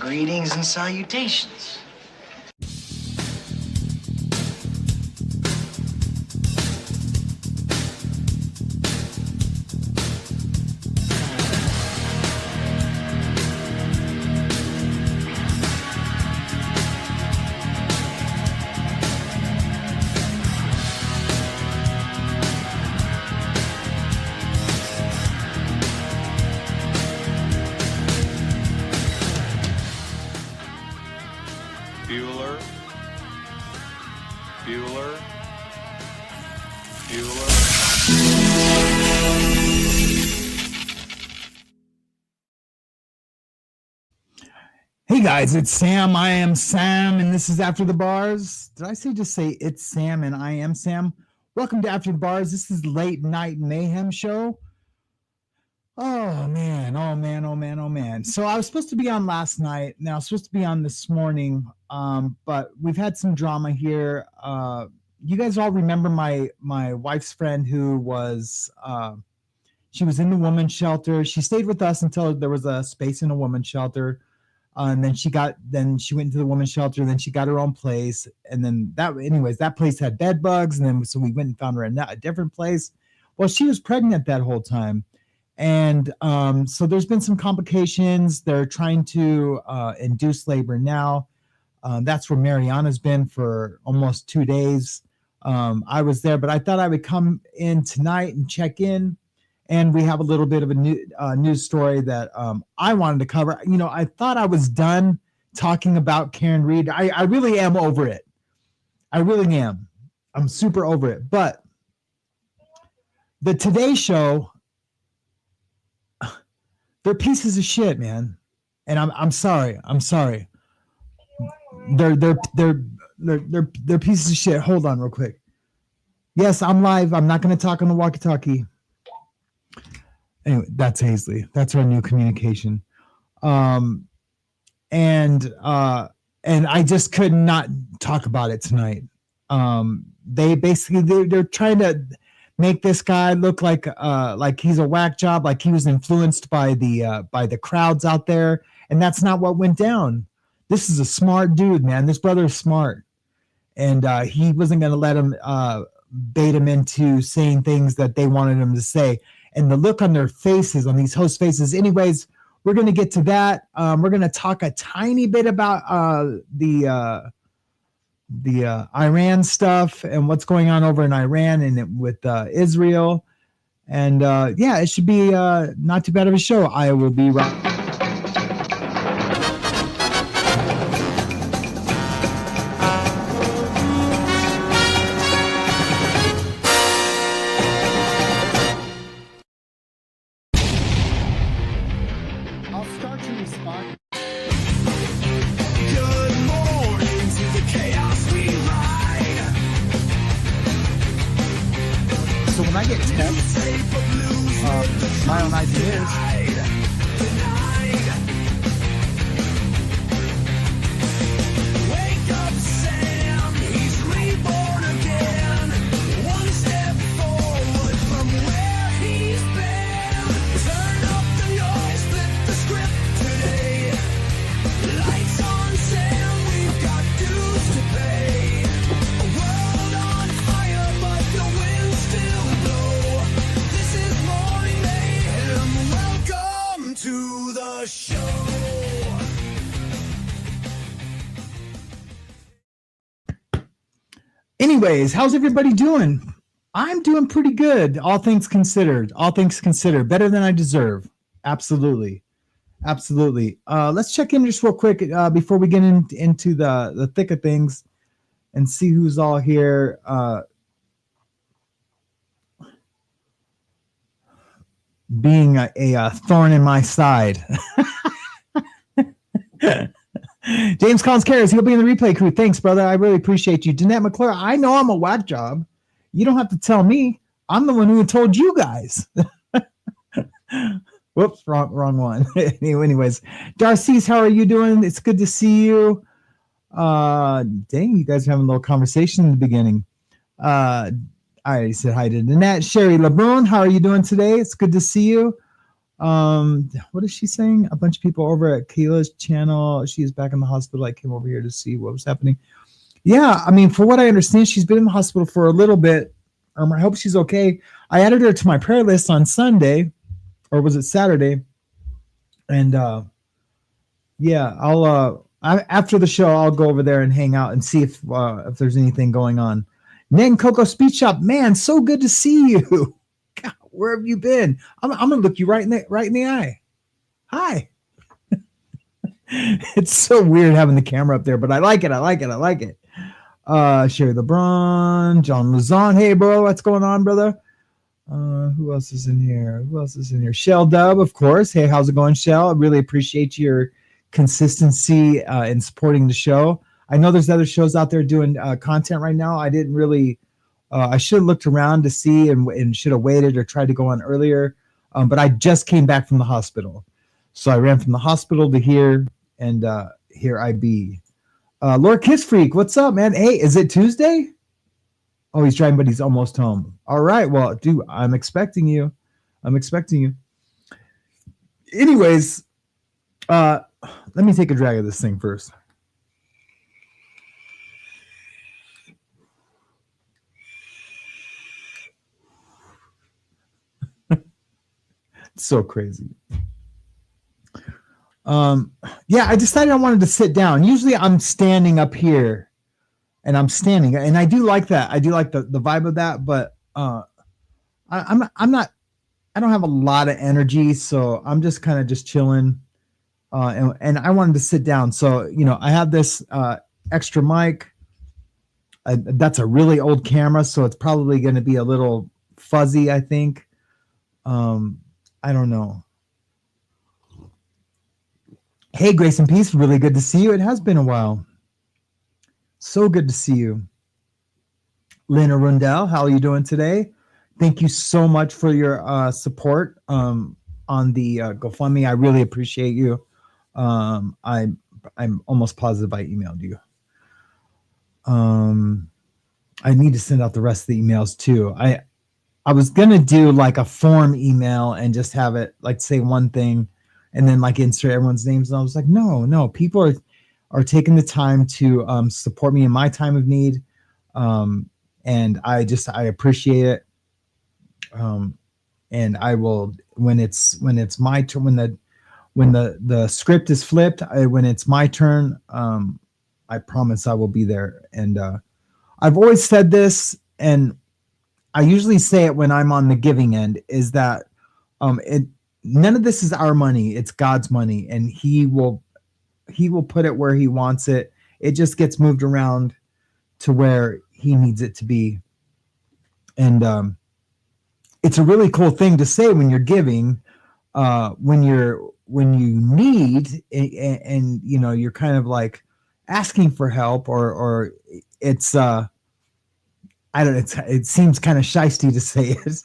Greetings and salutations. Hey guys, it's Sam. I am Sam, and this is After the Bars. Did I just say it's Sam and I am Sam? Welcome to After the Bars. This is Late Night Mayhem show. Oh man. So I was supposed to be on last night. Now I was supposed to be on this morning, but we've had some drama here. You guys all remember my wife's friend who was she was in the women's shelter. She stayed with us until there was a space in a women's shelter. And then she went into the women's shelter. Then she got her own place. And then that place had bed bugs. And then so we went and found her a different place. Well, she was pregnant that whole time. And so there's been some complications. They're trying to induce labor now. That's where Mariana's been for almost 2 days. I was there, but I thought I would come in tonight and check in. And we have a little bit of a news story that I wanted to cover. You know, I thought I was done talking about Karen Reed. I really am over it. I really am. I'm super over it. But the Today Show, they're pieces of shit, man. And I'm sorry. I'm sorry. They're pieces of shit. Hold on real quick. Yes, I'm live. I'm not going to talk on the walkie-talkie. Anyway, that's Hazley. That's our new communication. And I just could not talk about it tonight. They're trying to make this guy look like he's a whack job, like he was influenced by the crowds out there, and that's not what went down. This is a smart dude, man. This brother is smart, and he wasn't going to let him bait him into saying things that they wanted him to say. And the look on their faces, on these host faces. Anyways, we're going to get to that. We're going to talk a tiny bit about the Iran stuff and what's going on over in Iran and with Israel. And yeah, it should be not too bad of a show. I will be right. My own ideas. Wake up, Sam, he's reborn again. One step forward from where he's been. Turn up the noise, flip the script today. Lights on, Sam, we've got dues to pay. A world on fire, but the wind still blows. This is morning mayhem. Welcome to the show. Anyways, how's everybody doing? I'm doing pretty good. All things considered. Better than I deserve. Absolutely. Let's check in just real quick before we get into the thick of things and see who's all here. Being a thorn in my side. James Collins cares. He'll be in the replay crew. Thanks, brother. I really appreciate you. Danette McClure, I know I'm a whack job. You don't have to tell me. I'm the one who told you guys. Whoops, wrong one. Anyways, Darcy's, how are you doing? It's good to see you. Dang, you guys are having a little conversation in the beginning. I already said hi to Danette. Sherry LeBron, how are you doing today? It's good to see you. What is she saying? A bunch of people over at Kayla's channel. She is back in the hospital. I came over here to see what was happening. Yeah, I mean, for what I understand, she's been in the hospital for a little bit. I hope she's okay. I added her to my prayer list on Sunday, or was it Saturday? And yeah, after the show, I'll go over there and hang out and see if there's anything going on. Nen Coco Speech Shop, man, so good to see you. God, where have you been? I'm gonna look you right in the eye. Hi. It's so weird having the camera up there, but I like it. Sherry LeBron, John Luzon. Hey, bro, what's going on, brother? Who else is in here? Shell Dub, of course. Hey, how's it going, Shell? I really appreciate your consistency in supporting the show. I know there's other shows out there doing content right now. I didn't really, I should have looked around to see and should have waited or tried to go on earlier. But I just came back from the hospital. So I ran from the hospital to here, and here I be. Lord Kiss Freak, what's up, man? Hey, is it Tuesday? Oh, he's driving, but he's almost home. All right. Well, dude, I'm expecting you. Anyways, let me take a drag of this thing first. It's so crazy. Yeah, I decided I wanted to sit down. Usually I'm standing up here. And I'm standing, and I do like that. I do like the vibe of that, but I don't have a lot of energy, so I'm just kind of just chilling. And I wanted to sit down. So, I have this extra mic. That's a really old camera, so it's probably going to be a little fuzzy, I think. I don't know. Hey, Grace and Peace, really good to see you. It has been a while. So good to see you. Lena Rundell, how are you doing today? Thank you so much for your support on the GoFundMe. I really appreciate you. I'm almost positive I emailed you. I need to send out the rest of the emails too. I was gonna do like a form email and just have it like say one thing and then like insert everyone's names. And I was like, no, people are taking the time to support me in my time of need. And I appreciate it. And I will, when it's my turn, when the script is flipped, when it's my turn, I promise I will be there. And I've always said this, and I usually say it when I'm on the giving end, is that none of this is our money. It's God's money, and he will put it where he wants it. It just gets moved around to where he needs it to be. And it's a really cool thing to say when you're giving, when you need, and you're kind of like asking for help, or it's I don't know, it seems kind of shysty to say it.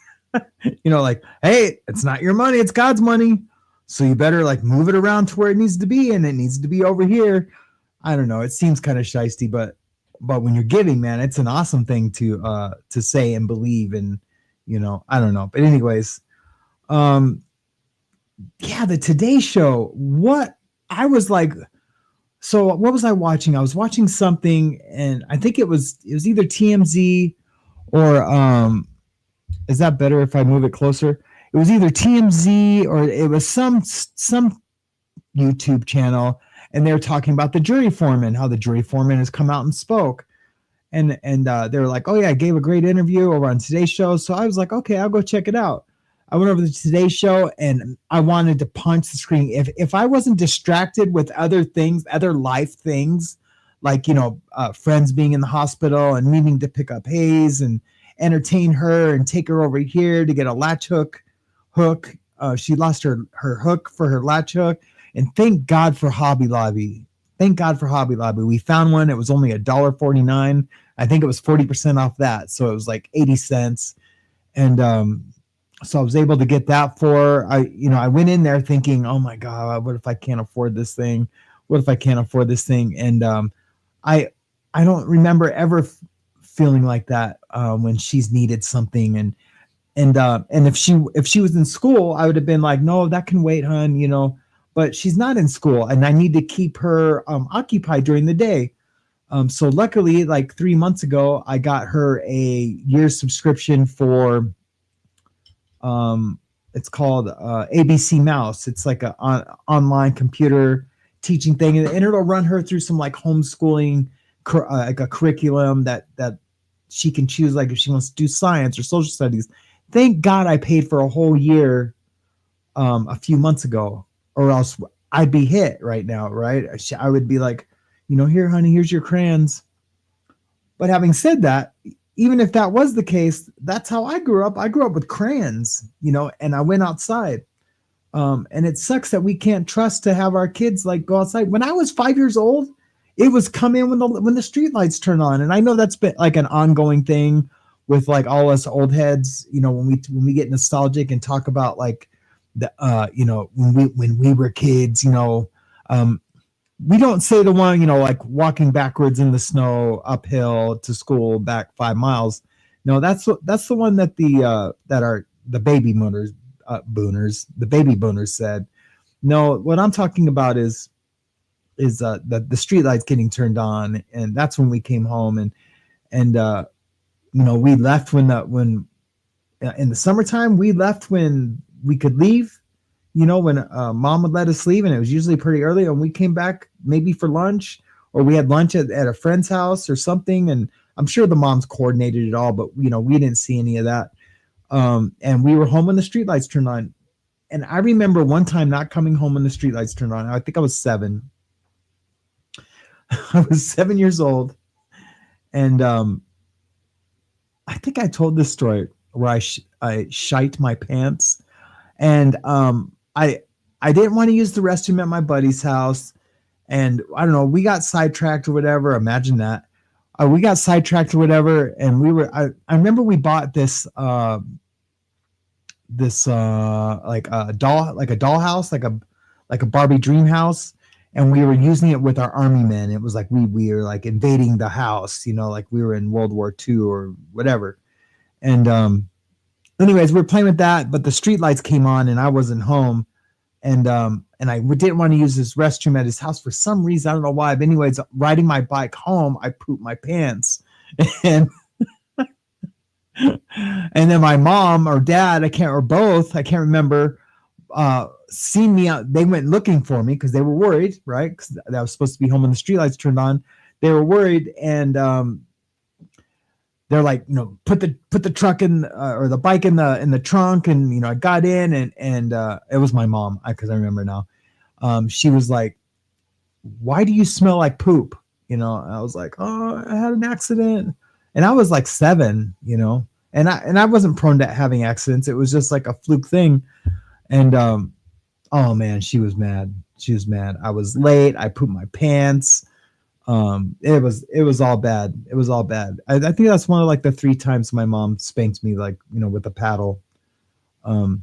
Like, hey, it's not your money, it's God's money. So you better like move it around to where it needs to be, and it needs to be over here. I don't know. It seems kind of shysty, but when you're giving, man, it's an awesome thing to say and believe, and I don't know. But anyways, yeah, the Today Show. What I was like, so what was I watching? I was watching something, and I think it was either TMZ or is that better if I move it closer? It was either TMZ or it was some YouTube channel, and they were talking about the jury foreman, how the jury foreman has come out and spoke, and they were like, oh yeah, I gave a great interview over on Today's Show. So I was like, okay, I'll go check it out. I went over to Today's Show, and I wanted to punch the screen. If I wasn't distracted with other things, other life things, like friends being in the hospital and needing to pick up Hayes and entertain her and take her over here to get a latch hook. She lost her hook for her latch hook, and thank God for Hobby Lobby. We found one. It was only $1.49. I think it was 40% off that, so it was like 80 cents. And so I was able to get that for her. I went in there thinking, oh my God, what if I can't afford this thing? And I don't remember ever feeling like that when she's needed something. And if she was in school, I would have been like, no, that can wait, hun, you know. But she's not in school, and I need to keep her occupied during the day. So luckily, like 3 months ago, I got her a year subscription for it's called ABC Mouse. It's like a online computer teaching thing, and it'll run her through some like homeschooling like a curriculum that she can choose, like if she wants to do science or social studies. Thank God I paid for a whole year a few months ago, or else I'd be hit right now, right? I would be like, you know, here, honey, here's your crayons. But having said that, even if that was the case, that's how I grew up. I grew up with crayons, you know, and I went outside. And it sucks that we can't trust to have our kids like go outside. When I was 5 years old, it was come in when the street lights turn on. And I know that's been like an ongoing thing with like all us old heads, you know, when we get nostalgic and talk about like the you know, when we were kids, you know, we don't say the one, you know, like walking backwards in the snow uphill to school back 5 miles. No, that's the one that the baby boomers said. No, what I'm talking about is the street lights getting turned on, and that's when we came home, and you know, we left when in the summertime, we left when we could leave. You know, when mom would let us leave, and it was usually pretty early, and we came back maybe for lunch, or we had lunch at a friend's house or something. And I'm sure the moms coordinated it all, but you know, we didn't see any of that. And we were home when the streetlights turned on. And I remember one time not coming home when the streetlights turned on. I think I was 7. I was 7 years old, and I think I told this story where I shite my pants, and I didn't want to use the restroom at my buddy's house, and I don't know, we got sidetracked or whatever. Imagine that. We got sidetracked or whatever, and I remember we bought this like a dollhouse, like a Barbie dream house, and we were using it with our army men. It was like we were like invading the house, you know, like we were in World War II or whatever. And anyways, we were playing with that, but the street lights came on and I wasn't home, and I didn't want to use this restroom at his house for some reason. I don't know why. But anyways, riding my bike home, I pooped my pants, and and then my mom or dad, I can't remember, seen me out. They went looking for me because they were worried, right? Because I was supposed to be home when the streetlights turned on. They were worried, and they're like, you know, put the truck in or the bike in the trunk, and you know, I got in, and it was my mom, because I remember now. She was like, "Why do you smell like poop?" You know, I was like, "Oh, I had an accident." And I was like 7, you know, and I wasn't prone to having accidents. It was just like a fluke thing. And oh man, she was mad. She was mad. I was late. I pooped my pants. It was all bad. It was all bad. I think that's one of like the 3 times my mom spanked me, like, you know, with a paddle. You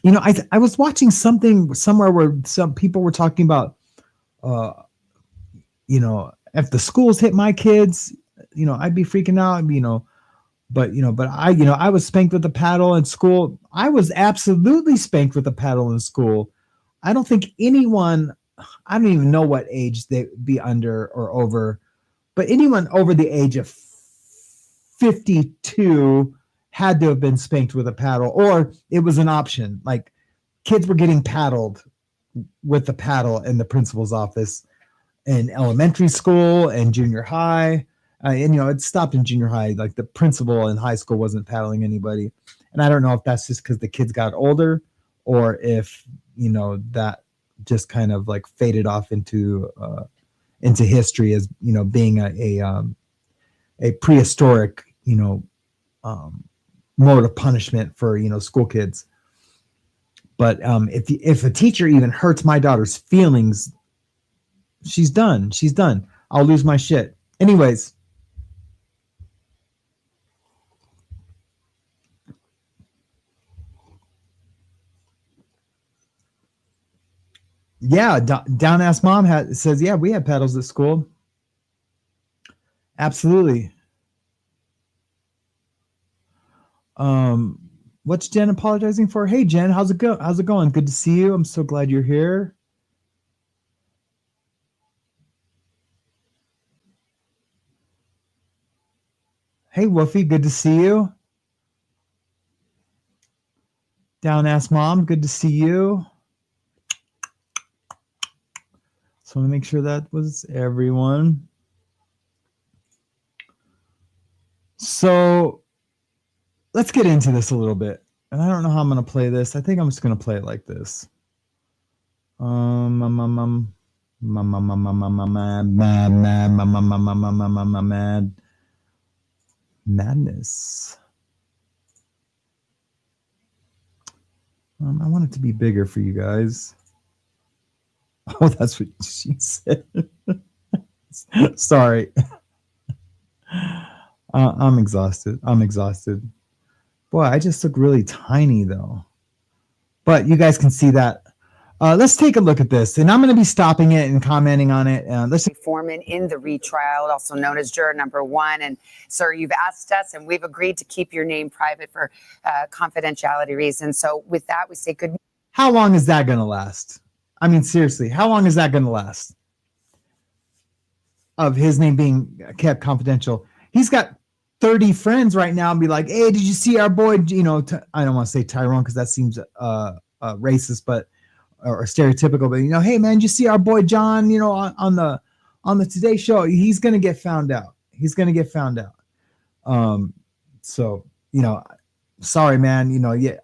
know, I was watching something somewhere where some people were talking about, you know, if the schools hit my kids, you know, I'd be freaking out, you know, but I was spanked with a paddle in school. I was absolutely spanked with a paddle in school. I don't think anyone, I don't even know what age they'd be under or over, but anyone over the age of 52 had to have been spanked with a paddle, or it was an option. Like kids were getting paddled with the paddle in the principal's office in elementary school and junior high. And, you know, it stopped in junior high. Like the principal in high school wasn't paddling anybody. And I don't know if that's just because the kids got older, or if, you know, that just kind of like faded off into history as, you know, being a prehistoric, you know, mode of punishment for, you know, school kids. But if a teacher even hurts my daughter's feelings, she's done. She's done. I'll lose my shit. Anyways. Yeah, down ass mom says, yeah, we have paddles at school. Absolutely. What's Jen apologizing for? Hey Jen, how's it going? Good to see you. I'm so glad you're here. Hey Woofy, good to see you. Down Ass Mom, good to see you. So I want to make sure that was everyone. So let's get into this a little bit. And I don't know how I'm going to play this. I think I'm just going to play it like this. Madness. I want it to be bigger for you guys. Oh, that's what she said. Sorry. I'm exhausted. Boy, I just look really tiny though. But you guys can see that. Let's take a look at this, and I'm going to be stopping it and commenting on it. Let's foreman in the retrial, also known as juror number 1. And sir, you've asked us, and we've agreed to keep your name private for confidentiality reasons. So with that, we say good. How long is that going to last? I mean, seriously, how long is that going to last? Of his name being kept confidential. He's got 30 friends right now and be like, hey, did you see our boy? You know, I don't want to say Tyrone because that seems racist, but or stereotypical. But you know, hey man, did you see our boy John? You know, on the Today Show, he's gonna get found out. So you know, sorry man. You know, yeah,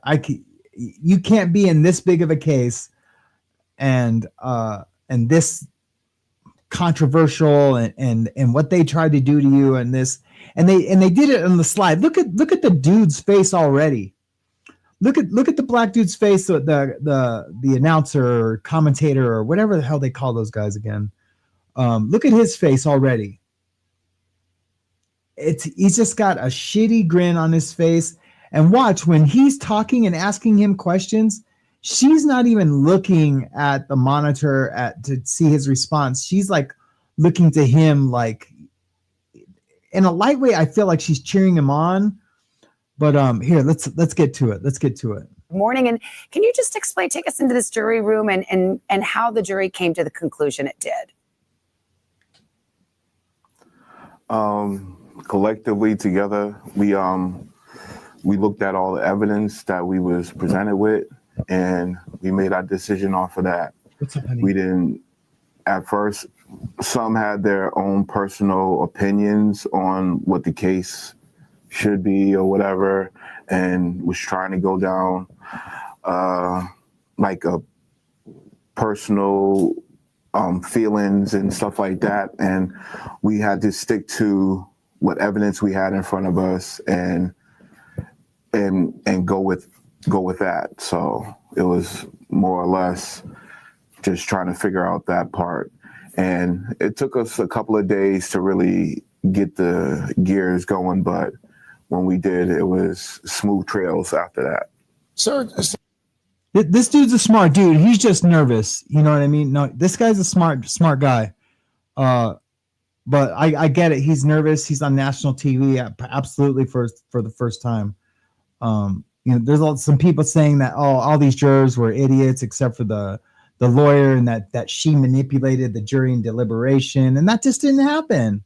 you can't be in this big of a case and this controversial and what they tried to do to you and this and they did it on the slide. Look at the dude's face already. Look at the black dude's face, the announcer or commentator or whatever the hell they call those guys again. Look at his face already. He's just got a shitty grin on his face. And watch, when he's talking and asking him questions, she's not even looking at the monitor to see his response. She's like looking to him like in a light way. I feel like she's cheering him on. But here, let's get to it. Morning, and can you just take us into this jury room and how the jury came to the conclusion it did? Collectively together, we looked at all the evidence that we was presented with, and we made our decision off of that. What's up, honey? We didn't, at first, some had their own personal opinions on what the case should be or whatever, and was trying to go down like a personal feelings and stuff like that. And we had to stick to what evidence we had in front of us and go with that. So it was more or less just trying to figure out that part. And it took us a couple of days to really get the gears going, but when we did, it was smooth trails after that. Sir, This dude's a smart dude. He's just nervous. You know what I mean? No, this guy's a smart guy. But I get it. He's nervous. He's on national TV, absolutely for the first time. You know, there's some people saying that all these jurors were idiots except for the lawyer, and that she manipulated the jury in deliberation, and that just didn't happen.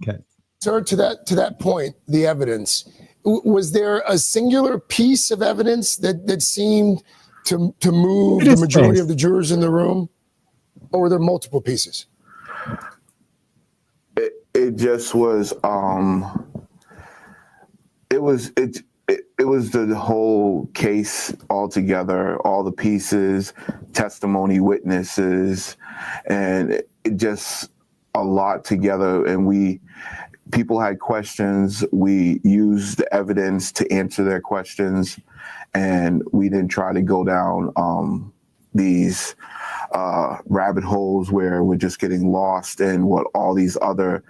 Okay. sir, to that point, the evidence, was there a singular piece of evidence that seemed to move the majority of the jurors in the room, or were there multiple pieces? It just was. It was the whole case altogether, all the pieces, testimony, witnesses, and it just a lot together. And people had questions. We used the evidence to answer their questions, and we didn't try to go down these rabbit holes where we're just getting lost in what all these other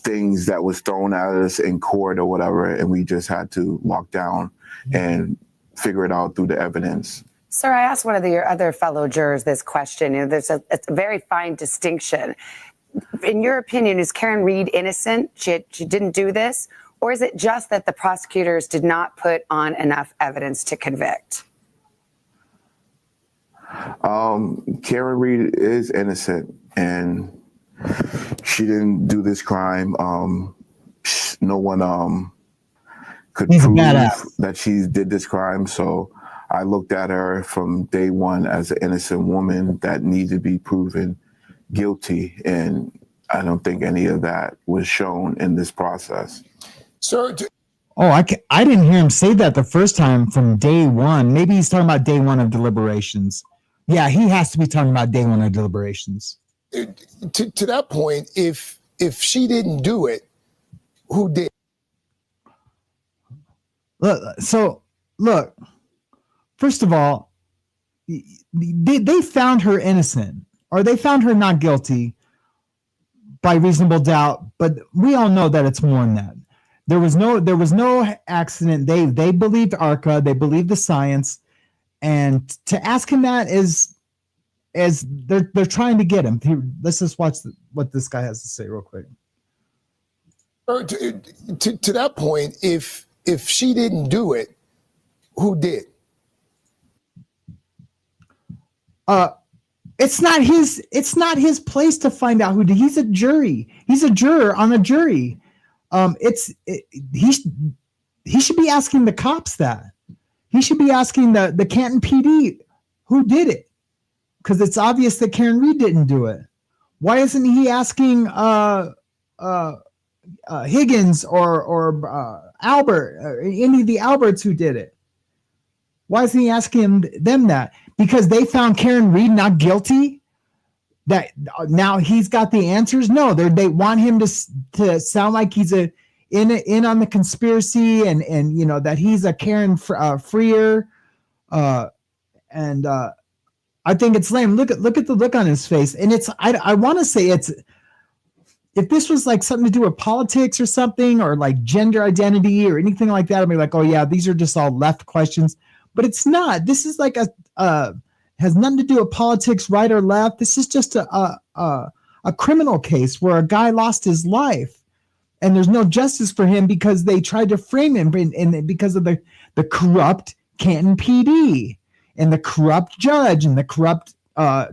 things that was thrown at us in court or whatever, and we just had to lock down and figure it out through the evidence. Sir, I asked one of your other fellow jurors this question. You know, there's a very fine distinction. In your opinion, is Karen Reed innocent? She didn't do this? Or is it just that the prosecutors did not put on enough evidence to convict? Karen Reed is innocent, and she didn't do this crime. No one could He's a prove badass. that she did this crime. So I looked at her from day one as an innocent woman that needed to be proven guilty, and I don't think any of that was shown in this process. Sir, I didn't hear him say that the first time from day one. Maybe he's talking about day one of deliberations. Yeah, he has to be talking about day one of deliberations. to that point, if she didn't do it, who did? Look, first of all, they found her innocent, or they found her not guilty by reasonable doubt, but we all know that it's more than that. There was no accident. They believed ARCA, they believed the science, and to ask him that is they're trying to get him. Let's just watch what this guy has to say real quick. To that point, if she didn't do it, who did? It's not his place to find out who did. He's a jury. He's a juror on a jury. He should be asking the cops that. He should be asking the Canton PD who did it, because it's obvious that Karen Reed didn't do it. Why isn't he asking Higgins or Albert, or any of the Alberts who did it? Why isn't he asking them that? Because they found Karen Reed not guilty, that now he's got the answers? No, they want him to sound like he's in on the conspiracy, and you know that he's a Karen freer, and I think it's lame. Look at the look on his face, and I want to say it's, if this was like something to do with politics or something, or like gender identity or anything like that, I'd be like, oh yeah, these are just all left questions. But it's not. This is like has nothing to do with politics, right or left. This is just a criminal case where a guy lost his life, and there's no justice for him because they tried to frame him, and because of the corrupt Canton PD and the corrupt judge and the corrupt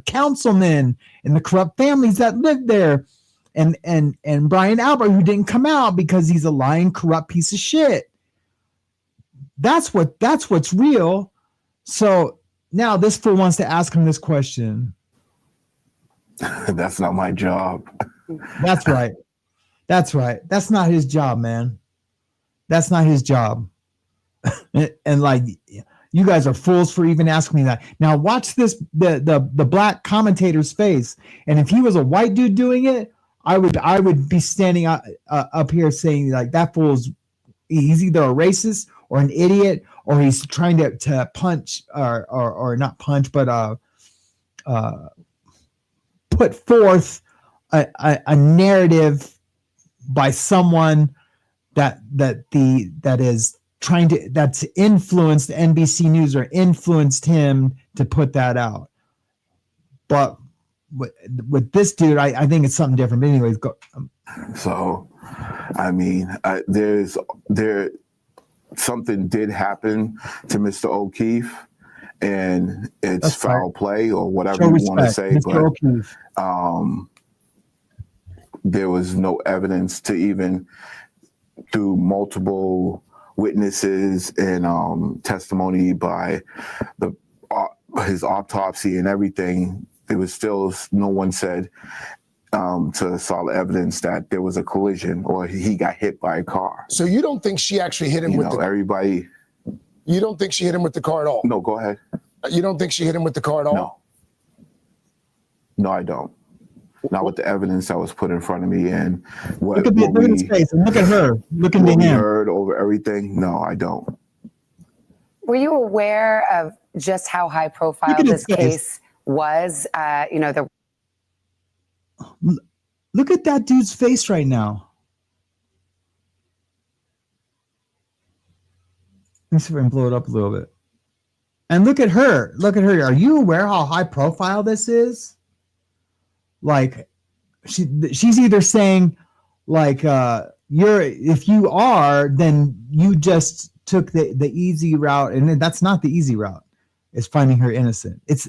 councilman and the corrupt families that lived there, and Brian Albert, who didn't come out because he's a lying, corrupt piece of shit. That's what's real. So now this fool wants to ask him this question. That's not my job. That's right. That's not his job, man. That's not his job. And like, you guys are fools for even asking me that. Now watch this, the black commentator's face. And if he was a white dude doing it, I would be standing up here saying like, that fool's, he's either a racist or an idiot, or he's trying to punch or not punch, but put forth a narrative by someone that's influenced NBC News or influenced him to put that out. But with this dude, I think it's something different. But anyways, go. So, I mean, something did happen to Mr. O'Keefe, and it's That's foul right. play or whatever Show you respect, want to say, Mr. but O'Keefe. there was no evidence to even through multiple witnesses and testimony by his autopsy and everything. There was still no one said to solid evidence that there was a collision or he got hit by a car. So you don't think she actually hit him with everybody. You don't think she hit him with the car at all? No, go ahead. You don't think she hit him with the car at all? No, I don't. Not with the evidence that was put in front of me and Look at his face and look at her. Look into what we him. heard over everything. No, I don't. Were you aware of just how high profile Look at this his face. case was? Look at that dude's face right now. Let me see if I can blow it up a little bit. And look at her. Look at her. Are you aware how high profile this is? Like, she's either saying, like, if you are, then you just took the easy route, and that's not the easy route. It's finding her innocent. It's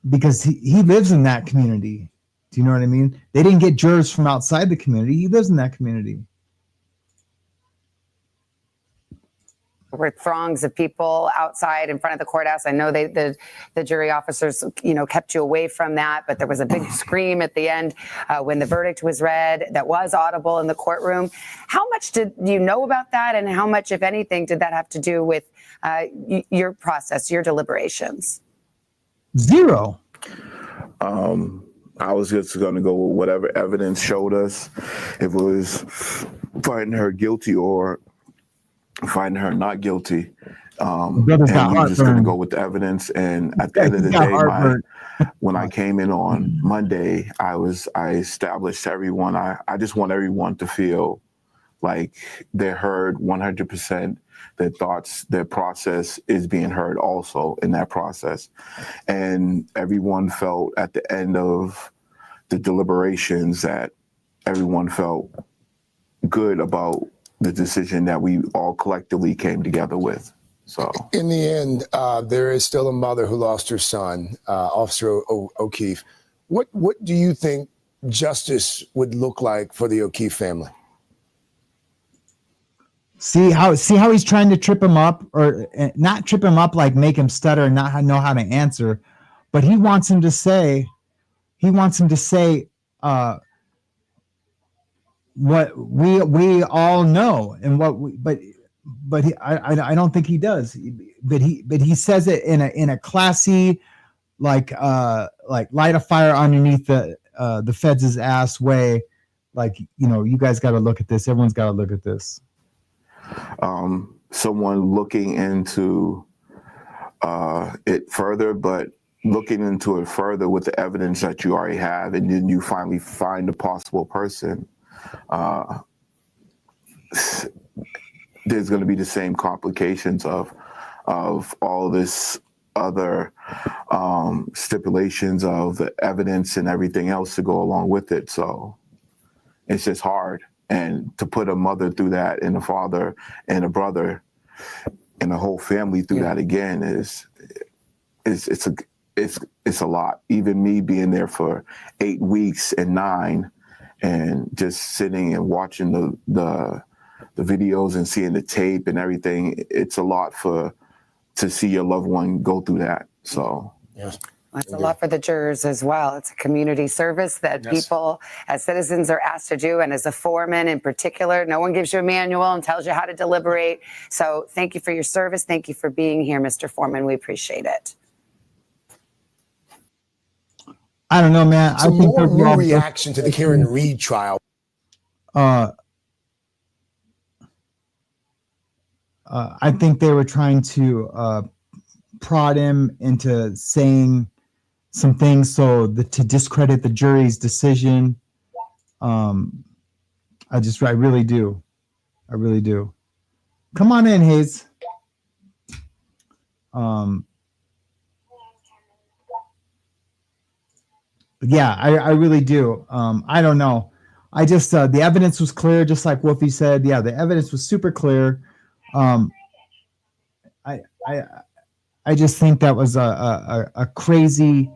because he lives in that community. Do you know what I mean? They didn't get jurors from outside the community. He lives in that community. Were throngs of people outside in front of the courthouse. I know the jury officers, kept you away from that, but there was a big scream at the end when the verdict was read that was audible in the courtroom. How much did you know about that, and how much, if anything, did that have to do with your process, your deliberations? Zero. I was just going to go with whatever evidence showed us. If it was finding her guilty or finding her not guilty, and we were just going to go with the evidence. And at the end of the day, when I came in on Monday, I established to everyone, I just want everyone to feel like they're heard 100%. Their thoughts, their process is being heard also in that process. And everyone felt at the end of the deliberations that everyone felt good about the decision that we all collectively came together with. So in the end, there is still a mother who lost her son, Officer O'Keefe. What do you think justice would look like for the O'Keefe family? See how he's trying to trip him up, or not trip him up, like make him stutter and not know how to answer, but he wants him to say what we all know, and I don't think he does, but he says it in a classy, like light a fire underneath the feds' ass way, like, you guys got to look at this, everyone's got to look at this. Someone looking into it further, but looking into it further with the evidence that you already have, and then you finally find a possible person, there's going to be the same complications of all this other stipulations of the evidence and everything else to go along with it. So it's just hard. And to put a mother through that, and a father and a brother and a whole family through that again it's a lot. Even me being there for 8 weeks and 9, and just sitting and watching the videos and seeing the tape and everything, it's a lot to see your loved one go through that. So yes. That's a lot for the jurors as well. It's a community service that people as citizens are asked to do. And as a foreman in particular, no one gives you a manual and tells you how to deliberate. So thank you for your service. Thank you for being here, Mr. Foreman. We appreciate it. I don't know, man. So more reaction to the Karen Reed trial. I think they were trying to prod him into saying some things to discredit the jury's decision. I really do. Come on in, Hayes. Yeah, I really do. I don't know. I just, the evidence was clear, just like Wolfie said. Yeah, the evidence was super clear. I just think that was a crazy,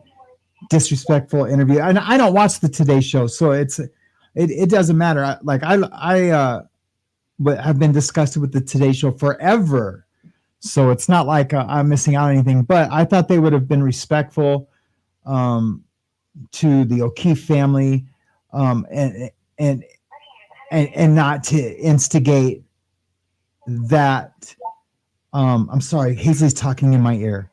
disrespectful interview. And I don't watch the Today Show, so it doesn't matter. I have been disgusted with the Today Show forever, so it's not like I'm missing out on anything. But I thought they would have been respectful to the O'Keefe family, and not to instigate that. I'm sorry, Hazley's talking in my ear.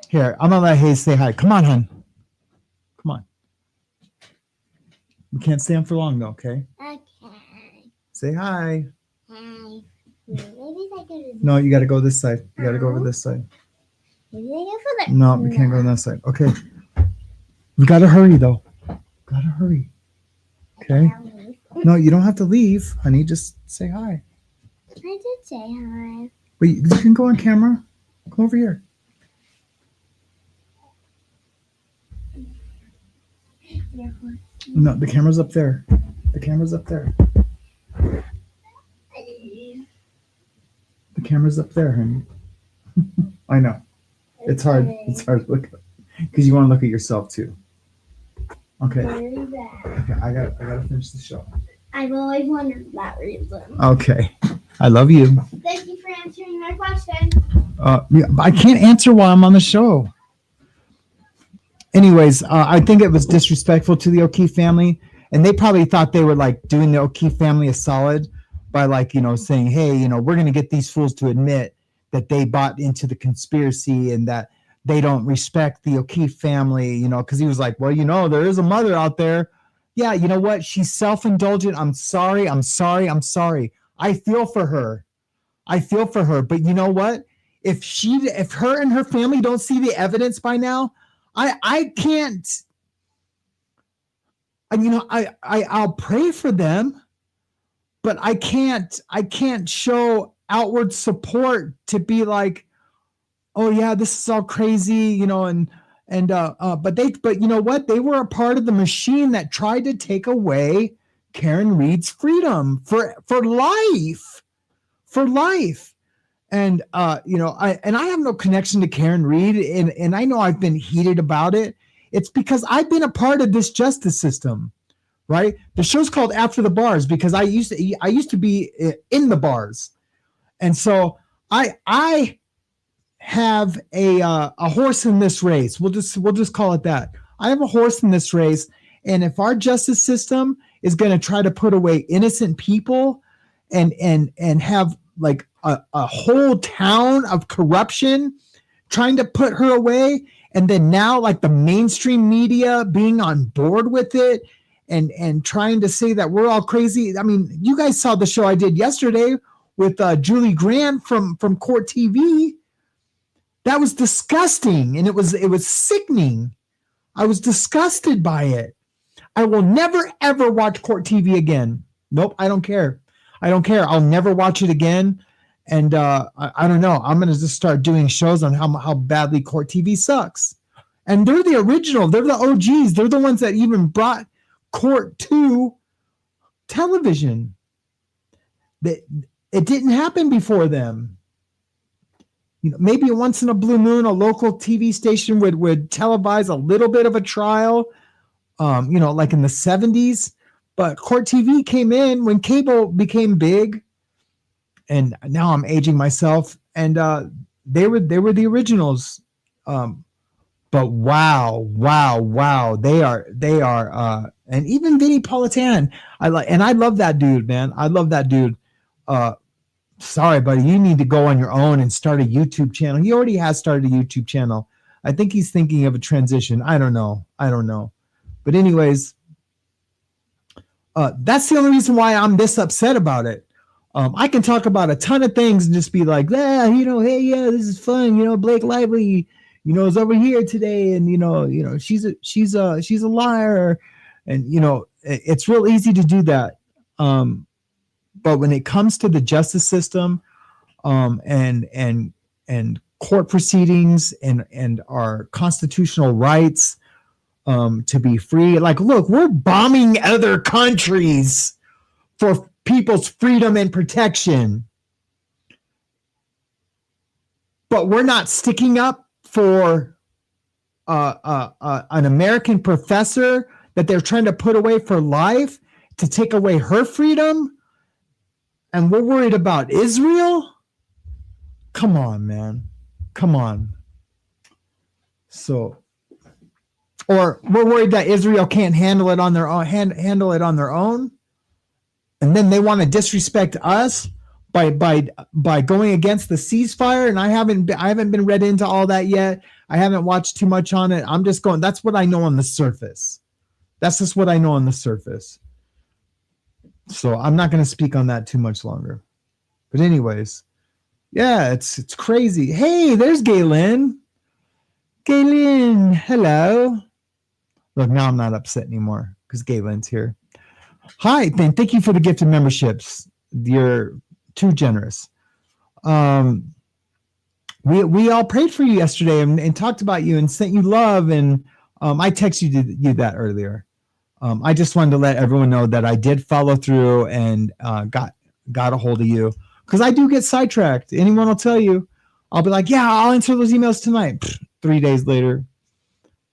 Here, I'm gonna let Hayes say hi. Come on, hon. Come on. We can't stay on for long though, okay? Okay. Say hi. Hi. Maybe I could. No, you gotta go this side. You gotta go over this side. Maybe I go for that. No, we can't go on that side. Okay. We gotta hurry though. Gotta hurry. Okay. No, you don't have to leave, honey. Just say hi. I did say hi. Wait, you can go on camera. Come over here. No, the camera's up there. The camera's up there. The camera's up there, honey. I know. It's hard. It's hard to look because you want to look at yourself too. Okay. Okay. I gotta finish the show. I've always wondered that reason. Okay. I love you. Thank you for answering my question. Yeah, I can't answer while I'm on the show. Anyways, I think it was disrespectful to the O'Keefe family, and they probably thought they were like doing the O'Keefe family a solid by like, saying, hey, we're going to get these fools to admit that they bought into the conspiracy and that they don't respect the O'Keefe family, because he was like, well, there is a mother out there. Yeah, you know what? She's self-indulgent. I'm sorry. I feel for her. But you know what? If her and her family don't see the evidence by now, I can't, I'll pray for them, but I can't show outward support to be like, oh yeah, this is all crazy, but you know what? They were a part of the machine that tried to take away Karen Reed's freedom for life. And I have no connection to Karen Reed, and I know I've been heated about it. It's because I've been a part of this justice system, right? The show's called After the Bars because I used to be in the bars, and so I have a horse in this race. We'll just call it that. I have a horse in this race, and if our justice system is going to try to put away innocent people, and have like a whole town of corruption trying to put her away, and then now like the mainstream media being on board with it and trying to say that we're all crazy. I mean, you guys saw the show I did yesterday with Julie Grant from Court TV. That was disgusting, and it was sickening. I was disgusted by it. I will never ever watch Court TV again. Nope, I don't care. I'll never watch it again. And I don't know. I'm going to just start doing shows on how badly Court TV sucks. And they're the original. They're the OGs. They're the ones that even brought Court to television. It didn't happen before them. Maybe once in a blue moon, a local TV station would televise a little bit of a trial, like in the 70s. But Court TV came in when cable became big. And now I'm aging myself, and they were the originals. But wow, they are, and even Vinny Politan, I love that dude, man. I love that dude. Sorry, buddy, you need to go on your own and start a YouTube channel. He already has started a YouTube channel. I think he's thinking of a transition. I don't know. But anyways, that's the only reason why I'm this upset about it. I can talk about a ton of things and just be like, hey, this is fun. Blake Lively, is over here today, and she's a liar, and it's real easy to do that. But when it comes to the justice system, and court proceedings and our constitutional rights, to be free, like, look, we're bombing other countries for people's freedom and protection, but we're not sticking up for an American professor that they're trying to put away for life to take away her freedom, and we're worried about Israel. Come on, man. Come on. So, or we're worried that Israel can't handle it on their own. And then they want to disrespect us by going against the ceasefire. And I haven't been read into all that yet. I haven't watched too much on it. I'm just going, that's what I know on the surface. That's just what I know on the surface. So I'm not going to speak on that too much longer. But anyways, yeah, it's crazy. Hey, there's Galen. Galen, hello. Look, now I'm not upset anymore because Galen's here. Hi, Ben. Thank you for the gift of memberships. You're too generous. We all prayed for you yesterday and talked about you and sent you love. And I texted you that earlier. I just wanted to let everyone know that I did follow through and got a hold of you, because I do get sidetracked. Anyone will tell you. I'll be like, yeah, I'll answer those emails tonight. 3 days later.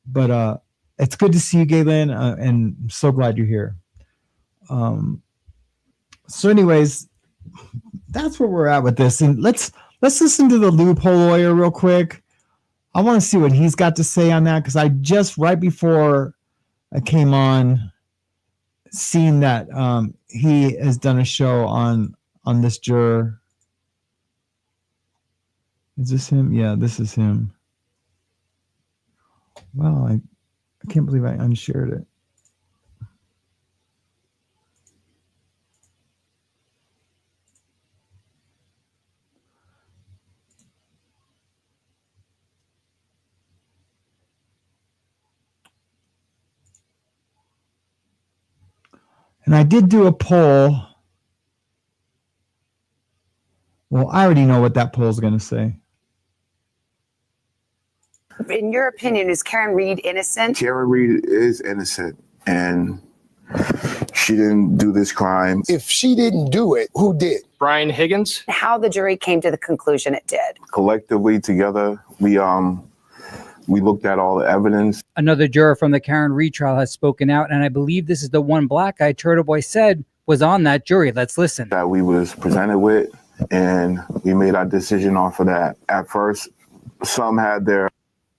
But it's good to see you, Galen, and I'm so glad you're here. So anyways, that's where we're at with this. And let's listen to the loophole lawyer real quick. I want to see what he's got to say on that, because I just, right before I came on, seen that he has done a show on this juror. Is this him? Yeah, this is him. Wow, I can't believe I unshared it. And I did do a poll. Well, I already know what that poll is going to say. In your opinion, is Karen Reed innocent? Karen Reed is innocent, and she didn't do this crime. If she didn't do it, who did? Brian Higgins. How the jury came to the conclusion it did? Collectively, together, we looked at all the evidence. Another juror from the Karen Reed trial has spoken out, and I believe this is the one black guy Turtle Boy said was on that jury. Let's listen. That we was presented with, and we made our decision off of that. At first, some had their...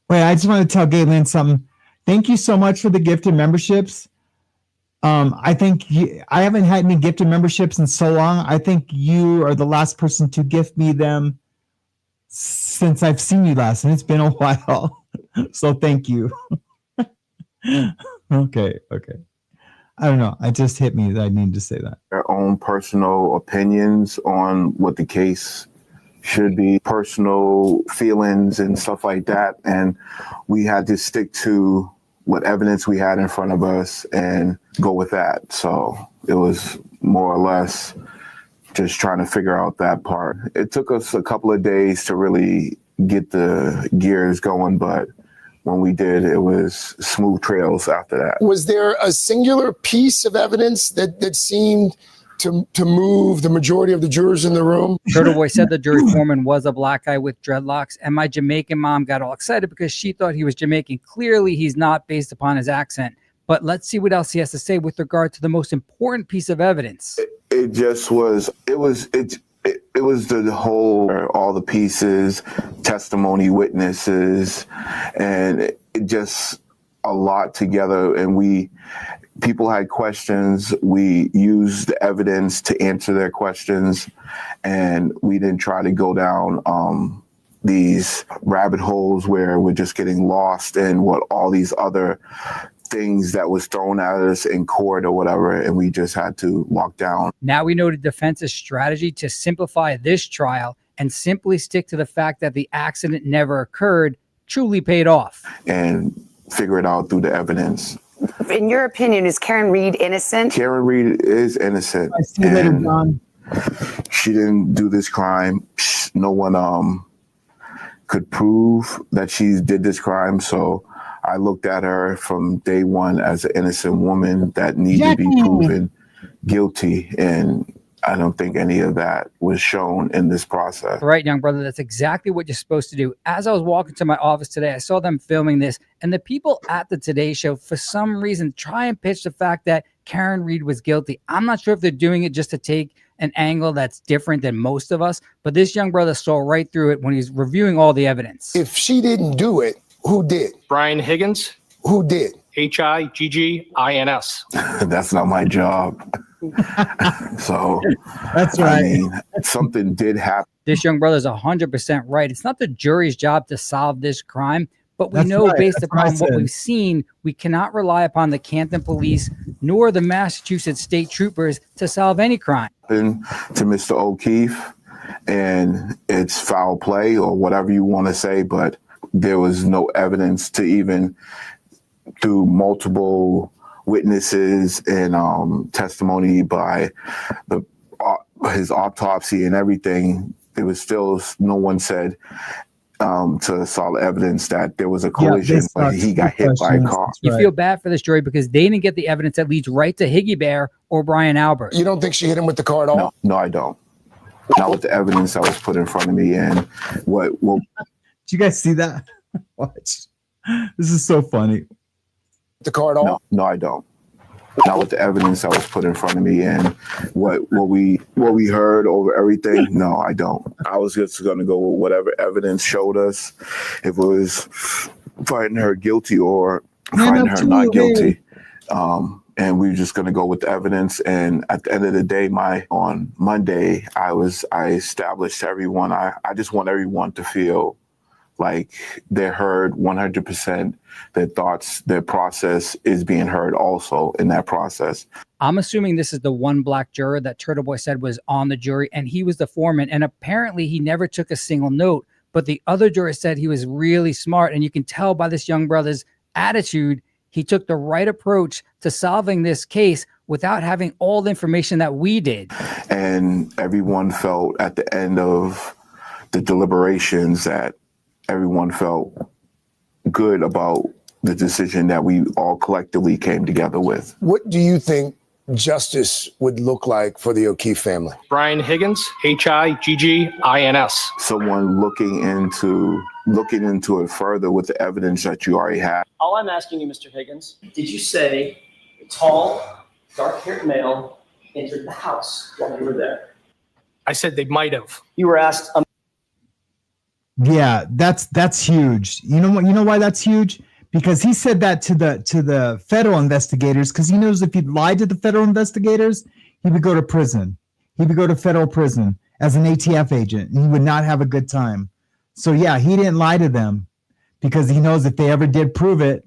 Wait, I just want to tell Galen something. Thank you so much for the gifted memberships. I think I haven't had any gifted memberships in so long. I think you are the last person to gift me them since I've seen you last, and it's been a while. So thank you. Okay. I don't know. It just hit me that I need to say that. Their own personal opinions on what the case should be, personal feelings and stuff like that. And we had to stick to what evidence we had in front of us and go with that. So it was more or less just trying to figure out that part. It took us a couple of days to really get the gears going, but when we did, it was smooth trails after that. Was there a singular piece of evidence that seemed to move the majority of the jurors in the room? Turtle Boy said the jury foreman was a black guy with dreadlocks, and my Jamaican mom got all excited because she thought he was Jamaican. Clearly, he's not based upon his accent. But let's see what else he has to say with regard to the most important piece of evidence. It was the whole, all the pieces, testimony, witnesses, and it just a lot together. And people had questions. We used the evidence to answer their questions, and we didn't try to go down these rabbit holes where we're just getting lost in what all these other things that was thrown at us in court or whatever, and we just had to lock down. Now we know the defense's strategy to simplify this trial and simply stick to the fact that the accident never occurred truly paid off. And figure it out through the evidence. In your opinion, is Karen Reed innocent? Karen Reed is innocent. I see you later, John. She didn't do this crime. No one could prove that she did this crime, so I looked at her from day one as an innocent woman that needed to be proven guilty, and I don't think any of that was shown in this process. Right, young brother, that's exactly what you're supposed to do. As I was walking to my office today, I saw them filming this, and the people at the Today Show, for some reason, try and pitch the fact that Karen Reed was guilty. I'm not sure if they're doing it just to take an angle that's different than most of us, but this young brother saw right through it when he's reviewing all the evidence. If she didn't do it, who did? Brian Higgins. Who did? Higgins. That's not my job. So That's right. I mean, something did happen. This young brother is 100% right. It's not the jury's job to solve this crime, but we That's know right. based That's what I upon what said. we've seen, we cannot rely upon the Canton police nor the Massachusetts state troopers to solve any crime. To Mr. O'Keefe, and it's foul play or whatever you want to say, but there was no evidence to even through multiple witnesses and testimony by his autopsy and everything. There was still no one said to solid evidence that there was a collision, but he got hit by a car. You feel bad for this jury because they didn't get the evidence that leads right to Higgy Bear or Brian Albert. You don't think she hit him with the car at all? No, I don't. Not with the evidence that was put in front of me. And what did you guys see that? Watch. This is so funny. The car at all? No, I don't. Not with the evidence that was put in front of me and what we heard over everything. No, I don't. I was just going to go with whatever evidence showed us, if it was finding her guilty or finding her not guilty. And we were just going to go with the evidence. And at the end of the day, on Monday, I established to everyone. I just want everyone to feel like they're heard 100%, their thoughts, their process is being heard also in that process. I'm assuming this is the one black juror that Turtle Boy said was on the jury, and he was the foreman, and apparently he never took a single note, but the other juror said he was really smart, and you can tell by this young brother's attitude, he took the right approach to solving this case without having all the information that we did. And everyone felt at the end of the deliberations that everyone felt good about the decision that we all collectively came together with. What do you think justice would look like for the O'Keefe family? Brian Higgins, Higgins. Someone looking into it further with the evidence that you already have. All I'm asking you, Mr. Higgins, did you say a tall, dark-haired male entered the house while you were there? I said they might have. You were asked Yeah, that's huge. You know why that's huge? Because he said that to the federal investigators, because he knows if he lied to the federal investigators, he would go to prison. He would go to federal prison as an ATF agent, and he would not have a good time. So yeah, he didn't lie to them because he knows if they ever did prove it,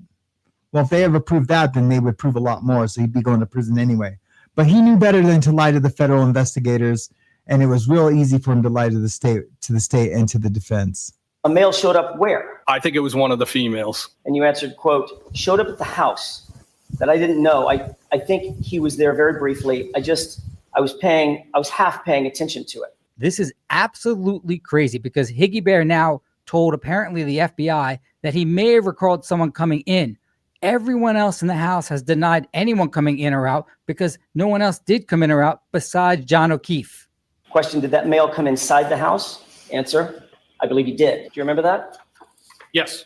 well, if they ever proved that, then they would prove a lot more. So he'd be going to prison anyway. But he knew better than to lie to the federal investigators. And it was real easy for him to lie to the state and to the defense. a male showed up where? I think it was one of the females. And you answered, quote, showed up at the house that I didn't know. I think he was there very briefly. I was half paying attention to it. This is absolutely crazy because Higgy Bear now told apparently the FBI that he may have recalled someone coming in. Everyone else in the house has denied anyone coming in or out because no one else did come in or out besides John O'Keefe. Question, did that male come inside the house? Answer, I believe he did. Do you remember that? Yes.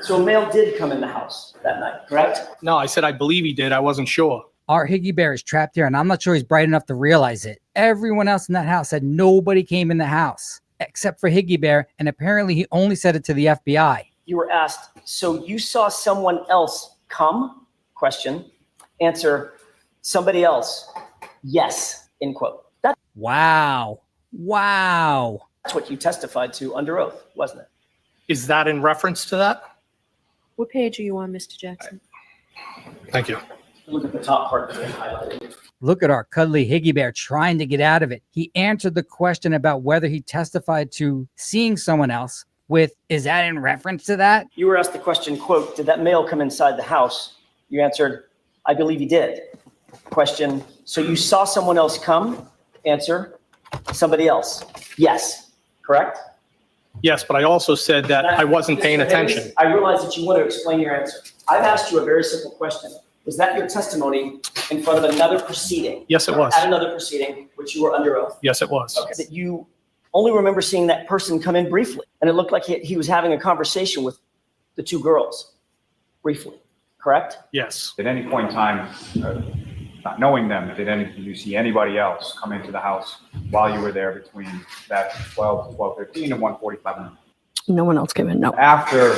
So a male did come in the house that night, correct? No, I said I believe he did. I wasn't sure. Our Higgy Bear is trapped here, and I'm not sure he's bright enough to realize it. Everyone else in that house said nobody came in the house except for Higgy Bear, and apparently he only said it to the FBI. You were asked, so you saw someone else come? Question. Answer, somebody else. Yes, end quote. Wow. That's what you testified to under oath, wasn't it? Is that in reference to that? What page are you on, Mr. Jackson? Thank you. Look at the top part that's highlighted. Look at our cuddly Higgy Bear trying to get out of it. He answered the question about whether he testified to seeing someone else with, is that in reference to that? You were asked the question, quote, did that male come inside the house? You answered, I believe he did. Question, so you saw someone else come? Answer, somebody else. Yes, correct? Yes, but I also said that I wasn't paying attention. I realize that you want to explain your answer. I've asked you a very simple question. Was that your testimony in front of another proceeding? Yes, it was. At another proceeding, which you were under oath? Yes, it was. Okay. That you only remember seeing that person come in briefly, and it looked like he was having a conversation with the two girls briefly, correct? Yes. At any point in time, not knowing them, did you see anybody else come into the house while you were there between that 12 to 12:15 and 1:45? No one else came in, no. After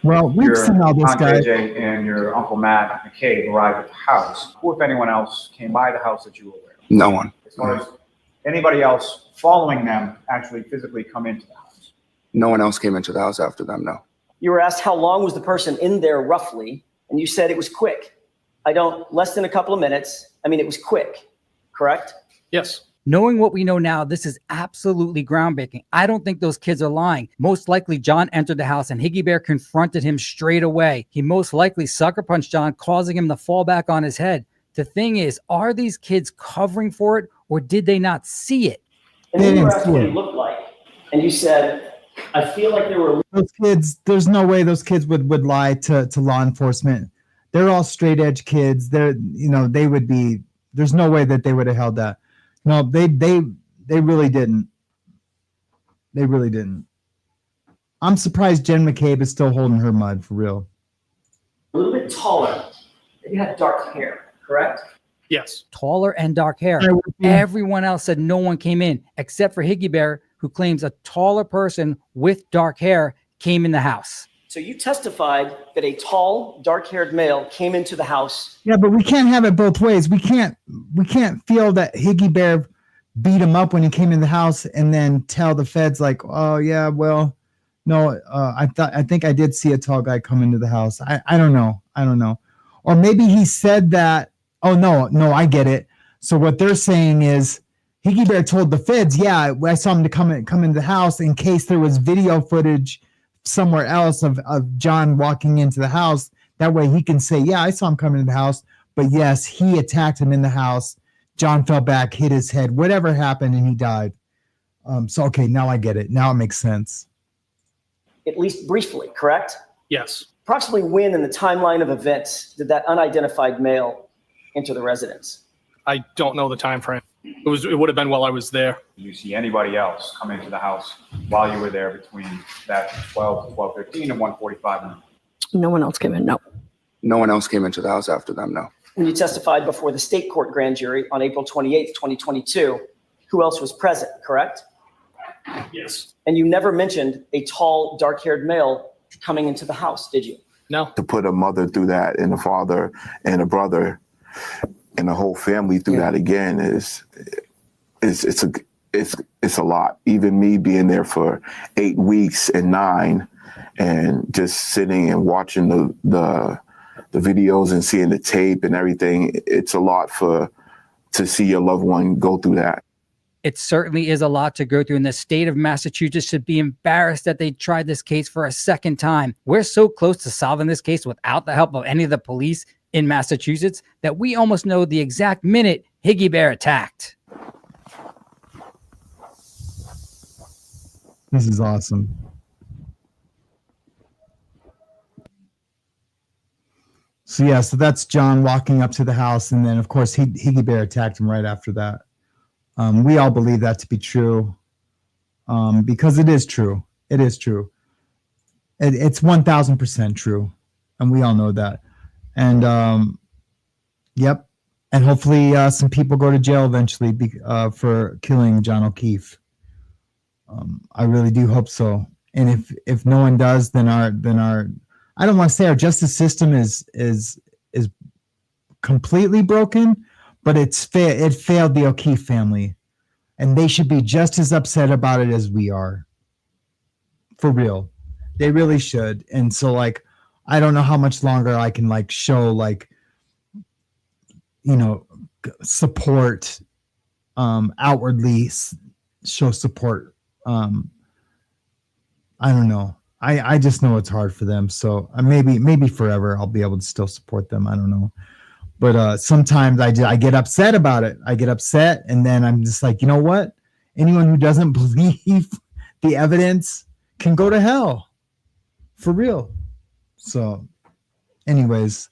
Well, we've your seen all this, Aunt guys. AJ and your Uncle Matt McCabe arrived at the house, who, if anyone else, came by the house that you were aware of? No one. As far as anybody else following them actually physically come into the house? No one else came into the house after them, no. You were asked how long was the person in there roughly, and you said it was quick. Less than a couple of minutes. I mean, it was quick, correct? Yes. Knowing what we know now, this is absolutely groundbreaking. I don't think those kids are lying. Most likely, John entered the house and Higgy Bear confronted him straight away. He most likely sucker punched John, causing him to fall back on his head. The thing is, are these kids covering for it, or did they not see it? And then you were asked what he looked like, and you said I feel like there were Those kids, there's no way those kids would lie to law enforcement. They're all straight edge kids. They would be, there's no way that they would have held that. No, they really didn't. They really didn't. I'm surprised Jen McCabe is still holding her mud for real. a little bit taller. You had dark hair, correct? Yes. Taller and dark hair. Everyone else said no one came in except for Higgy Bear, who claims a taller person with dark hair came in the house. So you testified that a tall, dark-haired male came into the house. Yeah, but we can't have it both ways. We can't feel that Higgy Bear beat him up when he came in the house and then tell the feds like, oh yeah, well, no, I think I did see a tall guy come into the house. I don't know. Or maybe he said that. Oh no, I get it. So what they're saying is Higgy Bear told the feds, yeah, I saw him to come into the house in case there was video footage somewhere else of John walking into the house. That way he can say, yeah, I saw him come into the house, but yes, he attacked him in the house. John fell back, hit his head, whatever happened, and he died. So, okay, now I get it. Now it makes sense. At least briefly, correct? Yes. Approximately when in the timeline of events did that unidentified male enter the residence? I don't know the time frame. It would have been while I was there. Did you see anybody else come into the house while you were there between that 12 to 12:15 and 1:45? No one else came in, no. No one else came into the house after them, no. When you testified before the state court grand jury on April 28th, 2022, who else was present, correct? Yes. And you never mentioned a tall, dark-haired male coming into the house, did you? No. To put a mother through that and a father and a brother and the whole family through that again it's a lot. Even me being there for 8 weeks and 9 and just sitting and watching the videos and seeing the tape and everything, it's a lot to see your loved one go through that. It certainly is a lot to go through, and the state of Massachusetts should be embarrassed that they tried this case for a second time. We're so close to solving this case without the help of any of the police in Massachusetts that we almost know the exact minute Higgy Bear attacked. This is awesome. So that's John walking up to the house, and then of course Higgy Bear attacked him right after that. We all believe that to be true, because it is true. It is true. It's 1,000% true, and we all know that. And yep, and hopefully some people go to jail eventually for killing John O'Keefe. I really do hope so. And if no one does, then our I don't want to say our justice system is completely broken, but it failed the O'Keefe family, and they should be just as upset about it as we are. For real, they really should. And so, like, I don't know how much longer I can show support, outwardly show support. I don't know. I just know it's hard for them. So maybe forever I'll be able to still support them. I don't know. But sometimes I get upset about it. I get upset, and then I'm just like, you know what? Anyone who doesn't believe the evidence can go to hell. For real. So anyways,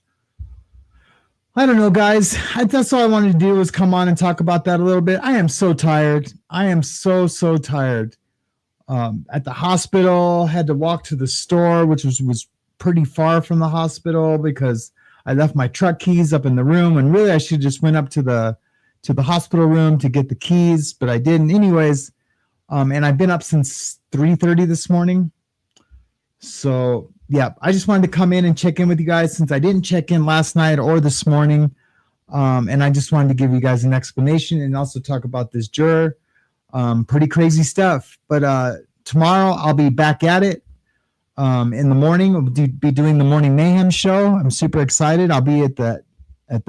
I don't know, guys. That's all I wanted to do was come on and talk about that a little bit. I am so tired. I am so tired. At the hospital, had to walk to the store, which was pretty far from the hospital because I left my truck keys up in the room, and really I should just went up to the hospital room to get the keys, but I didn't anyways. And I've been up since 3:30 this morning. So yeah, I just wanted to come in and check in with you guys since I didn't check in last night or this morning. And I just wanted to give you guys an explanation and also talk about this juror. Pretty crazy stuff, but tomorrow I'll be back at it. In the morning, we'll be doing the morning Mayhem show. I'm super excited. I'll be at the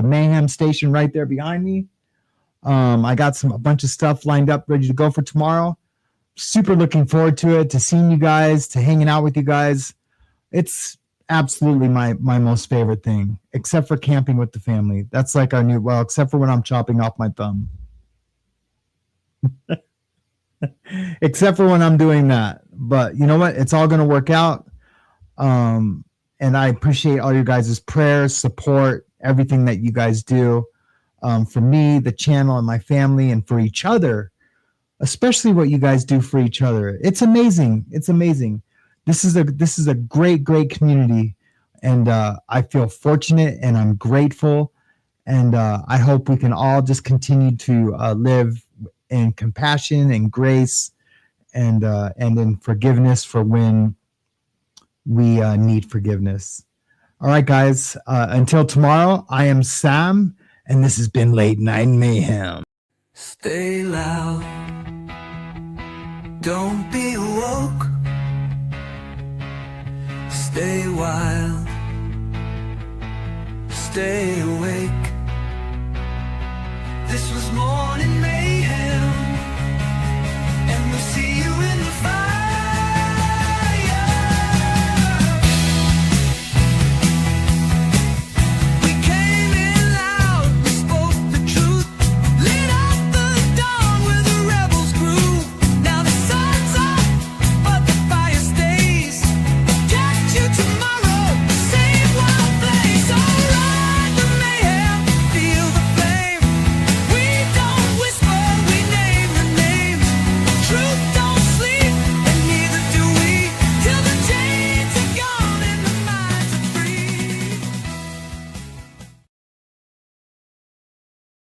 Mayhem station right there behind me. I got a bunch of stuff lined up, ready to go for tomorrow. Super looking forward to it, to seeing you guys, to hanging out with you guys. It's absolutely my most favorite thing, except for camping with the family. That's like our except for when I'm chopping off my thumb. except for when I'm doing that. But you know what? It's all going to work out. And I appreciate all your guys' prayers, support, everything that you guys do for me, the channel, and my family, and for each other, especially what you guys do for each other. It's amazing. It's amazing. This is a great community, and I feel fortunate and I'm grateful. And I hope we can all just continue to live in compassion and grace and in forgiveness for when we need forgiveness. All right, guys. Until tomorrow, I am Sam, and this has been Late Night Mayhem. Stay loud. Don't be woke. Stay wild. Stay awake.